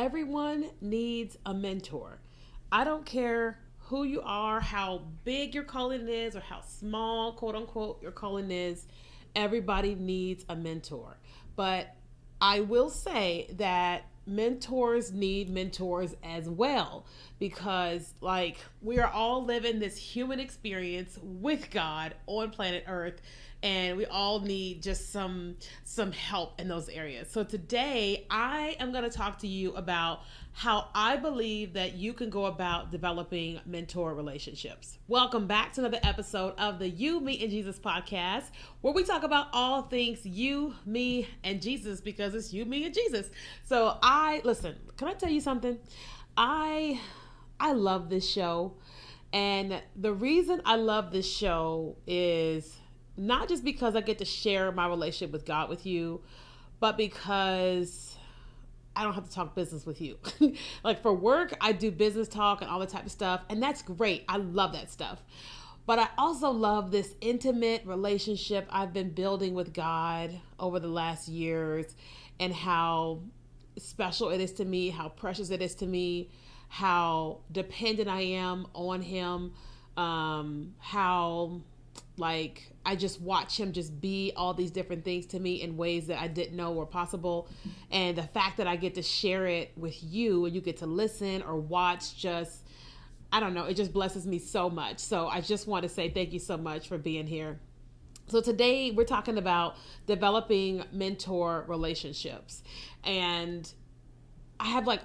everyone needs a mentor. I don't care who you are, how big your calling is, or how small, quote unquote, your calling is. Everybody needs a mentor. But I will say that mentors need mentors as well, because like we are all living this human experience with God on planet Earth, and we all need just some help in those areas. So today I am going to talk to you about how I believe that you can go about developing mentor relationships. Welcome back to another episode of the You, Me, and Jesus podcast, where we talk about all things you, me, and Jesus, because it's you, me, and Jesus. So listen, can I tell you something? I I love this show. And the reason I love this show is not just because I get to share my relationship with God with you, but because I don't have to talk business with you. Like for work, I do business talk and all that type of stuff, and that's great. I love that stuff. But I also love this intimate relationship I've been building with God over the last years, and how special it is to me, how precious it is to me, how dependent I am on Him, how like I just watch Him just be all these different things to me in ways that I didn't know were possible. And the fact that I get to share it with you and you get to listen or watch, just I don't know, it just blesses me so much. So I just want to say thank you so much for being here. So today we're talking about developing mentor relationships. And I have I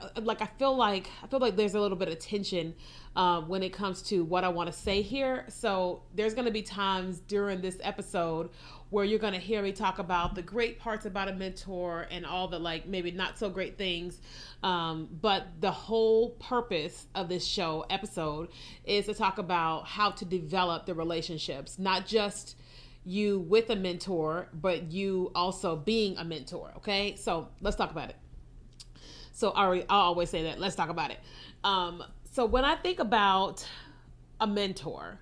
feel like there's a little bit of tension when it comes to what I want to say here. So there's going to be times during this episode where you're going to hear me talk about the great parts about a mentor and all the like maybe not so great things. But the whole purpose of this show episode is to talk about how to develop the relationships, not just you with a mentor, but you also being a mentor. Okay, so let's talk about it. So I always say that. Let's talk about it. So when I think about a mentor,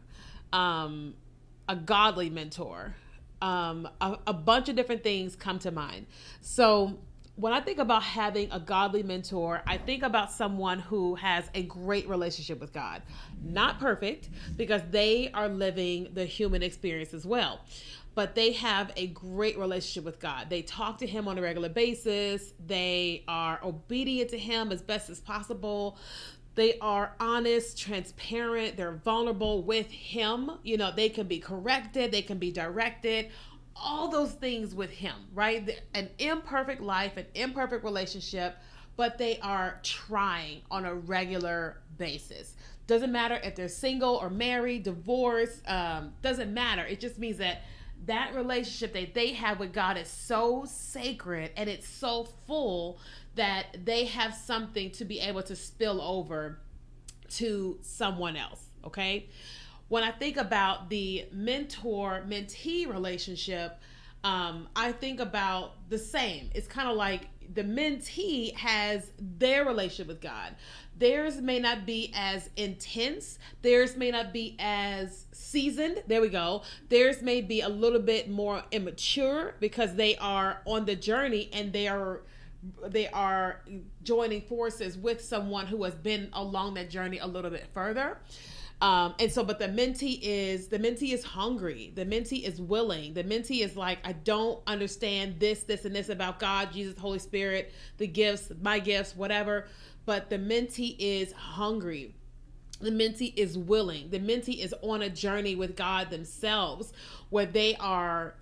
a godly mentor, a bunch of different things come to mind. So when I think about having a godly mentor, I think about someone who has a great relationship with God. Not perfect, because they are living the human experience as well, but they have a great relationship with God. They talk to Him on a regular basis. They are obedient to Him as best as possible. They are honest, transparent. They're vulnerable with Him. You know, they can be corrected. They can be directed. All those things with Him, right? An imperfect life, an imperfect relationship, but they are trying on a regular basis. Doesn't matter if they're single or married, divorced, doesn't matter. It just means that relationship that they have with God is so sacred and it's so full that they have something to be able to spill over to someone else. Okay. When I think about the mentor mentee relationship, I think about the same. It's kind of like the mentee has their relationship with God. Theirs may not be as intense. Theirs may not be as seasoned. There we go. Theirs may be a little bit more immature because they are on the journey and they are joining forces with someone who has been along that journey a little bit further. But the mentee is hungry. The mentee is willing. The mentee is like, I don't understand this, and this about God, Jesus, Holy Spirit, the gifts, my gifts, whatever. But the mentee is hungry. The mentee is willing. The mentee is on a journey with God themselves, where there's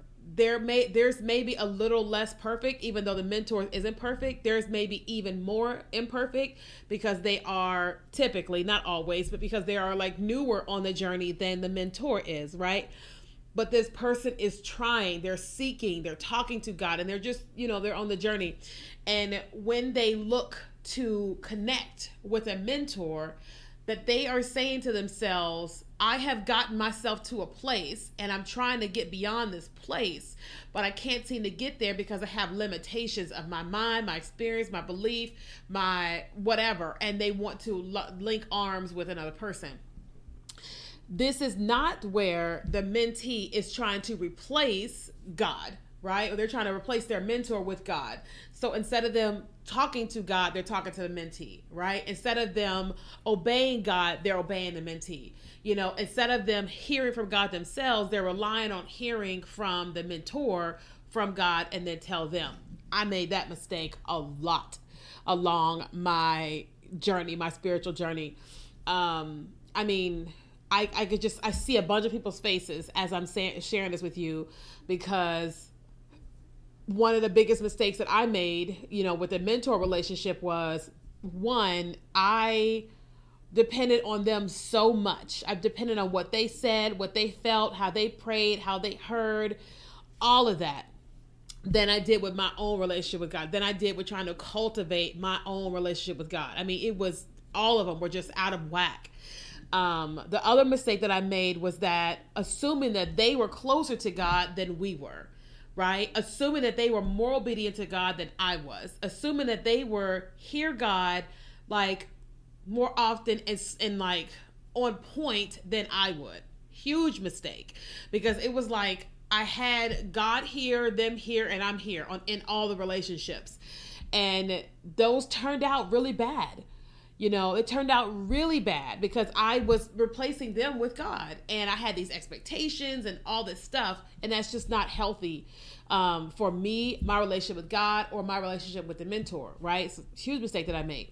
maybe a little less perfect, even though the mentor isn't perfect. There's maybe even more imperfect, because they are typically, not always, but because they are like newer on the journey than the mentor is, right? But this person is trying, they're seeking, they're talking to God, and they're just, they're on the journey. And when they look to connect with a mentor, that they are saying to themselves, I have gotten myself to a place and I'm trying to get beyond this place, but I can't seem to get there because I have limitations of my mind, my experience, my belief, my whatever. And they want to link arms with another person. This is not where the mentee is trying to replace God, right? Or they're trying to replace their mentor with God. So instead of them talking to God, they're talking to the mentee, right? Instead of them obeying God, they're obeying the mentee. You know, instead of them hearing from God themselves, they're relying on hearing from the mentor from God and then tell them. I made that mistake a lot along my journey, my spiritual journey. I mean, I could just, I see a bunch of people's faces as I'm sharing this with you, because one of the biggest mistakes that I made, you know, with the mentor relationship was, one, I depended on them so much. I've depended on what they said, what they felt, how they prayed, how they heard, all of that, than I did with my own relationship with God, than I did with trying to cultivate my own relationship with God. I mean, it was, all of them were just out of whack. The other mistake that I made was that assuming that they were closer to God than we were, right? Assuming that they were more obedient to God than I was, assuming that they were hear God like more often and like on point than I would. Huge mistake, because it was like I had God here, them here, and I'm here in all the relationships, and those turned out really bad. You know, it turned out really bad because I was replacing them with God, and I had these expectations and all this stuff, and that's just not healthy for me, my relationship with God, or my relationship with the mentor, right? It's a huge mistake that I made.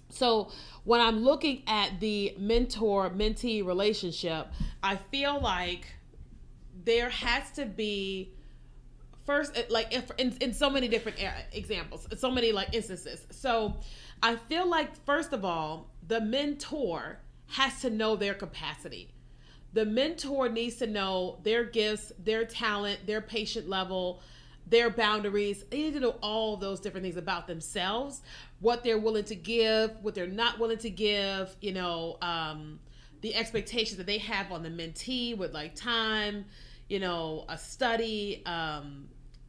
So when I'm looking at the mentor-mentee relationship, I feel like there has to be, first, like if in so many different examples, so many like instances. So I feel like, first of all, the mentor has to know their capacity. The mentor needs to know their gifts, their talent, their patient level, their boundaries. They need to know all of those different things about themselves, what they're willing to give, what they're not willing to give, you know, the expectations that they have on the mentee with like time, you know, a study,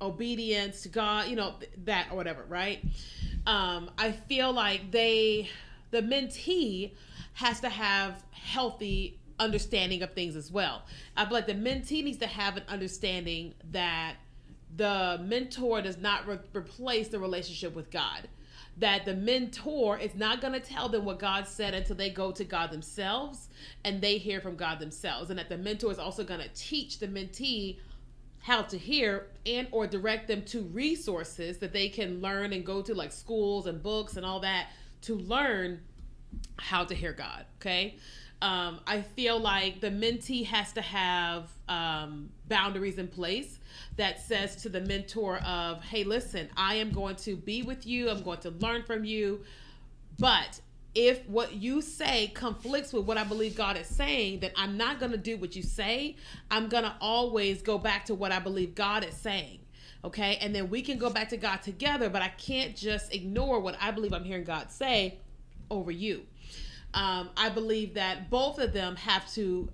obedience to God, you know, that or whatever, right? I feel like the mentee has to have healthy understanding of things as well. I feel like the mentee needs to have an understanding that the mentor does not replace the relationship with God. That the mentor is not going to tell them what God said until they go to God themselves and they hear from God themselves. And that the mentor is also going to teach the mentee how to hear and or direct them to resources that they can learn and go to, like schools and books and all that, to learn how to hear God. Okay. I feel like the mentee has to have boundaries in place that says to the mentor of, hey, listen, I am going to be with you. I'm going to learn from you. But if what you say conflicts with what I believe God is saying, then I'm not going to do what you say. I'm going to always go back to what I believe God is saying. Okay. And then we can go back to God together, but I can't just ignore what I believe I'm hearing God say over you. I believe that both of them have to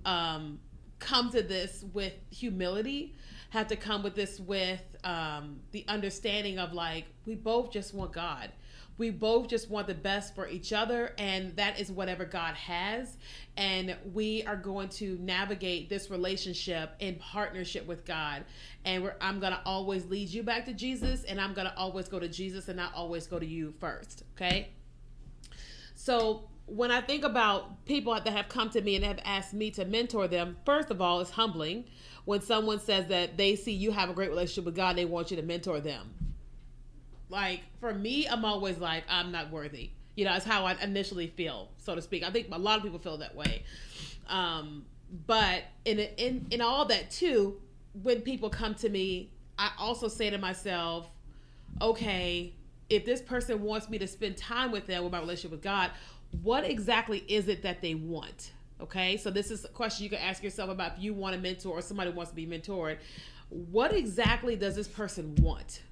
come to this with humility, have to come with this with the understanding of like, we both just want God. We both just want the best for each other, and that is whatever God has. And we are going to navigate this relationship in partnership with God. And I'm going to always lead you back to Jesus, and I'm going to always go to Jesus and not always go to you first. Okay? So when I think about people that have come to me and have asked me to mentor them, first of all, it's humbling when someone says that they see you have a great relationship with God and they want you to mentor them. Like, for me, I'm always like, I'm not worthy. You know, that's how I initially feel, so to speak. I think a lot of people feel that way. But in all that too, when people come to me, I also say to myself, okay, if this person wants me to spend time with them with my relationship with God, what exactly is it that they want? Okay, so this is a question you can ask yourself about if you want a mentor or somebody wants to be mentored. What exactly does this person want?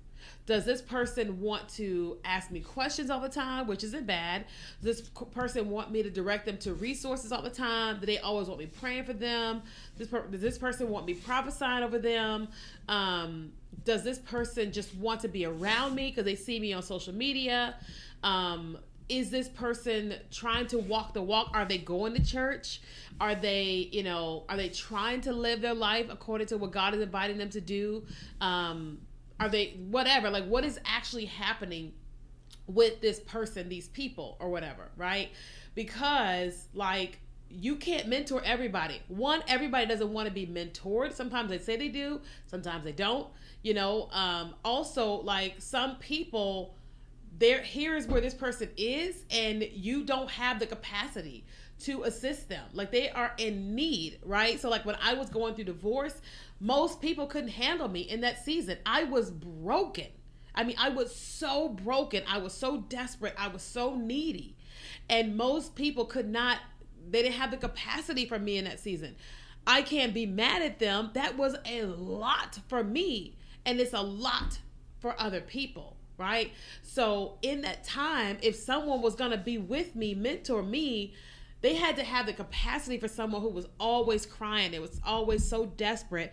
Does this person want to ask me questions all the time, which isn't bad? Does this person want me to direct them to resources all the time? Do they always want me praying for them? Does this person want me prophesying over them? Does this person just want to be around me because they see me on social media? Is this person trying to walk the walk? Are they going to church? Are they trying to live their life according to what God is inviting them to do? Are they whatever? Like, what is actually happening with this person, these people, or whatever, right? Because like you can't mentor everybody. One, everybody doesn't want to be mentored. Sometimes they say they do, sometimes they don't. Also, like some people, here's where this person is, and you don't have the capacity to assist them. Like they are in need, right? So like when I was going through divorce, most people couldn't handle me in that season. I was broken. I mean, I was so broken. I was so desperate. I was so needy. And most people could not, they didn't have the capacity for me in that season. I can't be mad at them. That was a lot for me. And it's a lot for other people, right? So in that time, if someone was going to be with me, mentor me, they had to have the capacity for someone who was always crying. It was always so desperate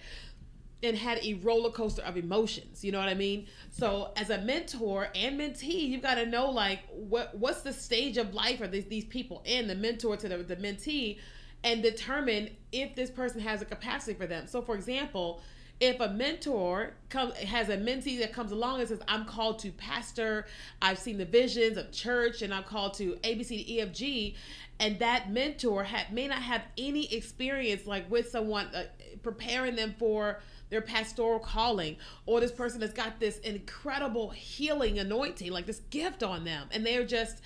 and had a roller coaster of emotions. You know what I mean? So as a mentor and mentee, you've got to know like what's the stage of life are these people in, the mentor to the mentee, and determine if this person has a capacity for them. So for example, if a mentor has a mentee that comes along and says, I'm called to pastor, I've seen the visions of church, and I'm called to A, B, C, D, E, F, G, and that mentor may not have any experience like with someone preparing them for their pastoral calling, or this person has got this incredible healing anointing, like this gift on them, and they're just,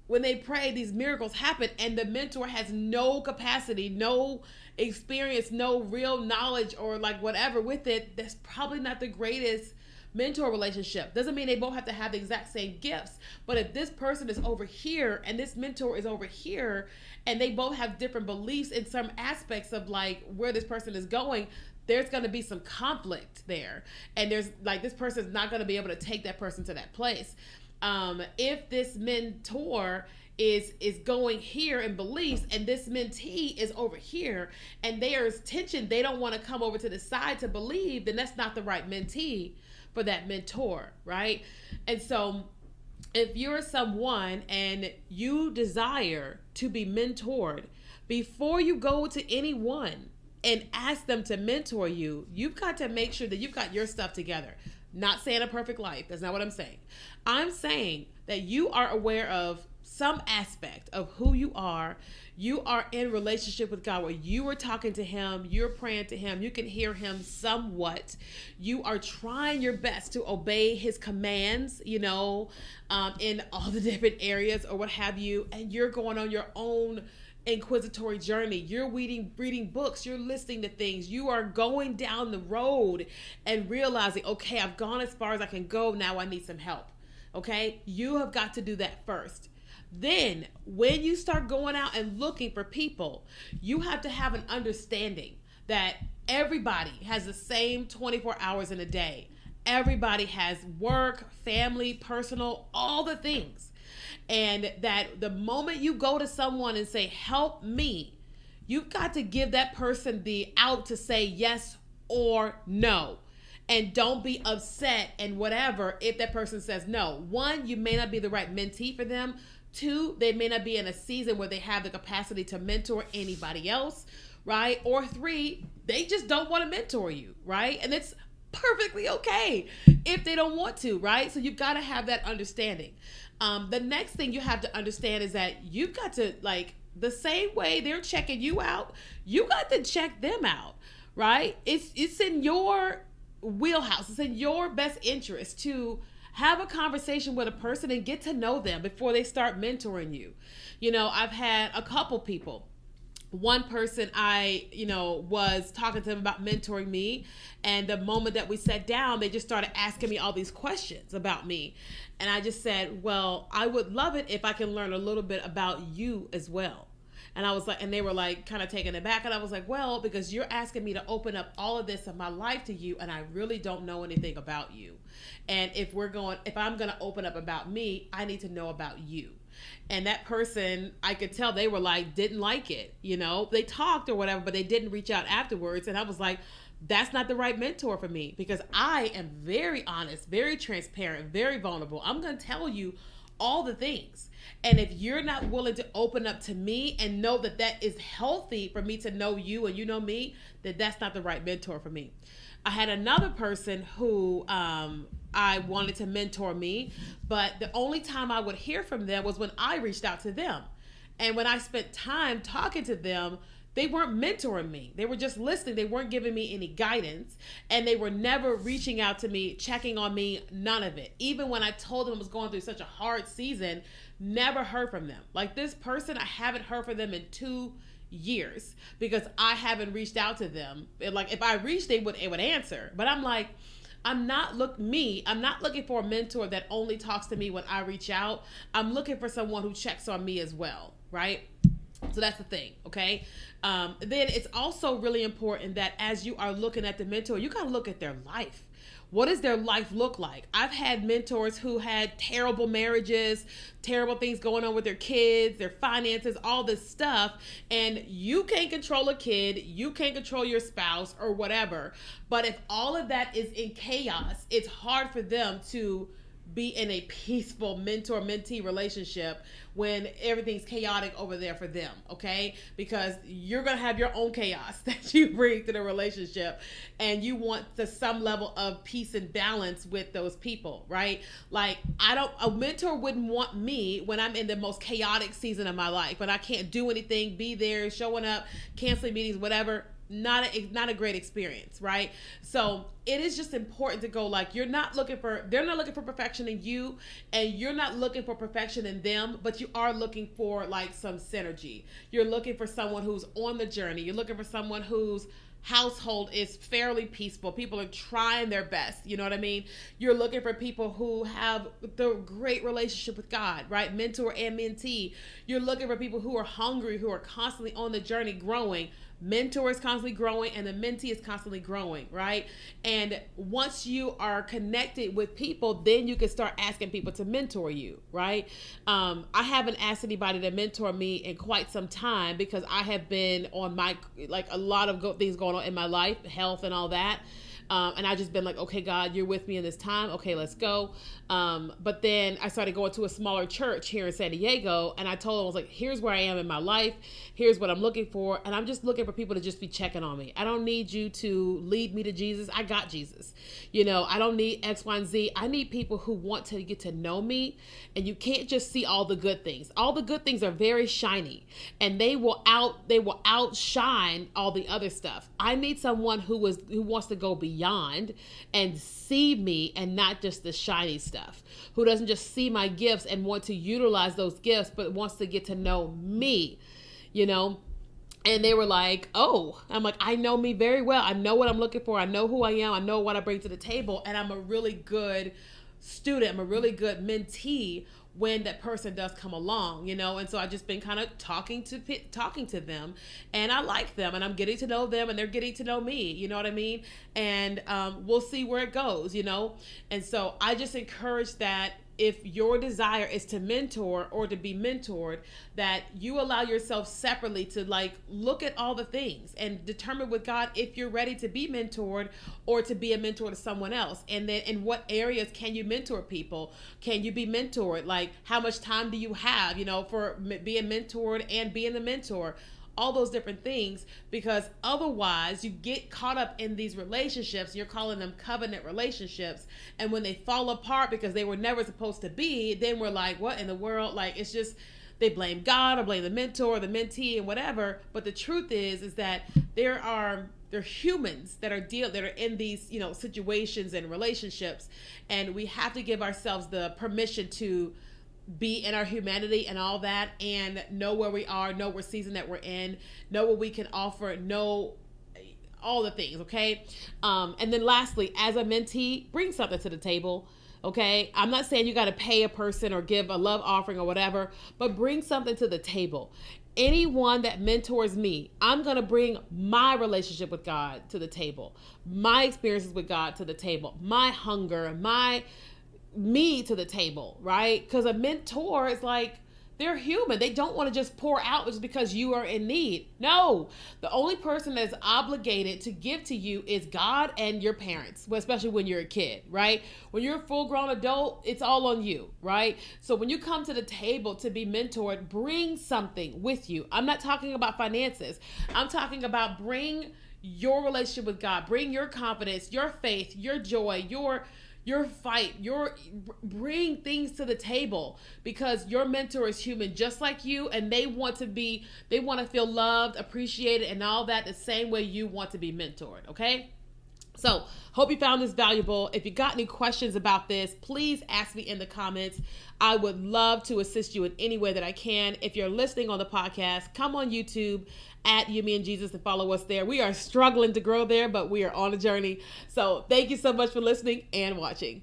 when they pray, these miracles happen, and the mentor has no capacity, no experience, no real knowledge or like whatever with it, that's probably not the greatest mentor relationship. Doesn't mean they both have to have the exact same gifts, but if this person is over here and this mentor is over here, and they both have different beliefs in some aspects of like where this person is going, there's going to be some conflict there, and there's like this person is not going to be able to take that person to that place. If this mentor is going here in beliefs and this mentee is over here and there's tension, they don't want to come over to the side to believe, then that's not the right mentee for that mentor, right? And so if you're someone and you desire to be mentored, before you go to anyone and ask them to mentor you, you've got to make sure that you've got your stuff together. Not saying a perfect life. That's not what I'm saying. I'm saying that you are aware of some aspect of who you are. You are in relationship with God where you are talking to him, you're praying to him, you can hear him somewhat. You are trying your best to obey his commands, in all the different areas or what have you, and you're going on your own inquisitory journey. You're reading books, you're listening to things, you are going down the road and realizing, okay, I've gone as far as I can go, now I need some help. Okay, you have got to do that first. Then when you start going out and looking for people, you have to have an understanding that everybody has the same 24 hours in a day. Everybody has work, family, personal, all the things. And that the moment you go to someone and say, help me, you've got to give that person the out to say yes or no. And don't be upset and whatever if that person says no. One, you may not be the right mentee for them. Two, they may not be in a season where they have the capacity to mentor anybody else, right? Or three, they just don't want to mentor you, right? And it's perfectly okay if they don't want to, right? So you've got to have that understanding. The next thing you have to understand is that you've got to, like, the same way they're checking you out, you got to check them out, right? It's in your wheelhouse. It's in your best interest to have a conversation with a person and get to know them before they start mentoring you. I've had a couple people. One person I, was talking to them about mentoring me, and the moment that we sat down, they just started asking me all these questions about me. And I just said, well, I would love it if I can learn a little bit about you as well. And I was like, and they were like kind of taken aback. And I was like, well, because you're asking me to open up all of this of my life to you, and I really don't know anything about you. And if I'm going to open up about me, I need to know about you. And that person, I could tell they were like, didn't like it. They talked or whatever, but they didn't reach out afterwards. And I was like, that's not the right mentor for me, because I am very honest, very transparent, very vulnerable. I'm going to tell you all the things. And if you're not willing to open up to me and know that that is healthy for me to know you and you know me, then that's not the right mentor for me. I had another person who I wanted to mentor me, but the only time I would hear from them was when I reached out to them. And when I spent time talking to them, they weren't mentoring me. They were just listening. They weren't giving me any guidance. And they were never reaching out to me, checking on me, none of it. Even when I told them I was going through such a hard season, never heard from them. Like this person, I haven't heard from them in 2 years because I haven't reached out to them. Like if I reached, it would answer. But I'm like, I'm not looking for a mentor that only talks to me when I reach out. I'm looking for someone who checks on me as well, right? So that's the thing, okay? Then it's also really important that as you are looking at the mentor, you got to look at their life. What does their life look like? I've had mentors who had terrible marriages, terrible things going on with their kids, their finances, all this stuff. And you can't control a kid. You can't control your spouse or whatever. But if all of that is in chaos, it's hard for them to be in a peaceful mentor-mentee relationship when everything's chaotic over there for them, okay? Because you're going to have your own chaos that you bring to the relationship, and you want some level of peace and balance with those people, right? Like, a mentor wouldn't want me when I'm in the most chaotic season of my life, when I can't do anything, be there, showing up, canceling meetings, whatever. Not a great experience, right? So it is just important to go like, they're not looking for perfection in you, and you're not looking for perfection in them, but you are looking for like some synergy. You're looking for someone who's on the journey. You're looking for someone whose household is fairly peaceful. People are trying their best. You know what I mean? You're looking for people who have the great relationship with God, right? Mentor and mentee. You're looking for people who are hungry, who are constantly on the journey growing. Mentor is constantly growing and the mentee is constantly growing, right? And once you are connected with people, then you can start asking people to mentor you, right? I haven't asked anybody to mentor me in quite some time because I have been on a lot of things going on in my life, health and all that. And I just been like, okay, God, you're with me in this time. Okay, let's go. But then I started going to a smaller church here in San Diego, and I told them, I was like, here's where I am in my life. Here's what I'm looking for. And I'm just looking for people to just be checking on me. I don't need you to lead me to Jesus. I got Jesus. I don't need X, Y, and Z. I need people who want to get to know me. And you can't just see all the good things. All the good things are very shiny, and they will outshine all the other stuff. I need someone who wants to go beyond and see me and not just the shiny stuff, who doesn't just see my gifts and want to utilize those gifts, but wants to get to know me, And they were like, oh, I'm like, I know me very well. I know what I'm looking for. I know who I am. I know what I bring to the table. And I'm a really good student. I'm a really good mentee when that person does come along, and so I've just been kind of talking to them, and I like them, and I'm getting to know them, and they're getting to know me, you know what I mean? And we'll see where it goes, and so I just encourage that if your desire is to mentor or to be mentored, that you allow yourself separately to look at all the things and determine with God if you're ready to be mentored or to be a mentor to someone else. And then in what areas can you mentor people? Can you be mentored? Like, how much time do you have, for being mentored and being the mentor? All those different things, because otherwise you get caught up in these relationships. You're calling them covenant relationships, and when they fall apart because they were never supposed to be, then we're like, what in the world? Like, it's just, they blame God or blame the mentor or the mentee and whatever. But the truth is that they're humans that are in these situations and relationships, and we have to give ourselves the permission to be in our humanity and all that, and know where we are, know what season that we're in, know what we can offer, know all the things, okay? And then lastly, as a mentee, bring something to the table, okay? I'm not saying you got to pay a person or give a love offering or whatever, but bring something to the table. Anyone that mentors me, I'm going to bring my relationship with God to the table, my experiences with God to the table, my hunger, me to the table, right? Because a mentor is like, They're human. They don't want to just pour out just because you are in need. No, the only person that's obligated to give to you is God and your parents, especially when you're a kid, right? When you're a full-grown adult, it's all on you, right? So when you come to the table to be mentored, bring something with you. I'm not talking about finances. I'm talking about bring your relationship with God, bring your confidence, your faith, your joy, your fight, bring things to the table, because your mentor is human just like you, and they want to feel loved, appreciated, and all that the same way you want to be mentored. Okay, so hope you found this valuable. If you got any questions about this, please ask me in the comments. I would love to assist you in any way that I can. If you're listening on the podcast, come on YouTube at You, Me, and Jesus and follow us there. We are struggling to grow there, but we are on a journey. So thank you so much for listening and watching.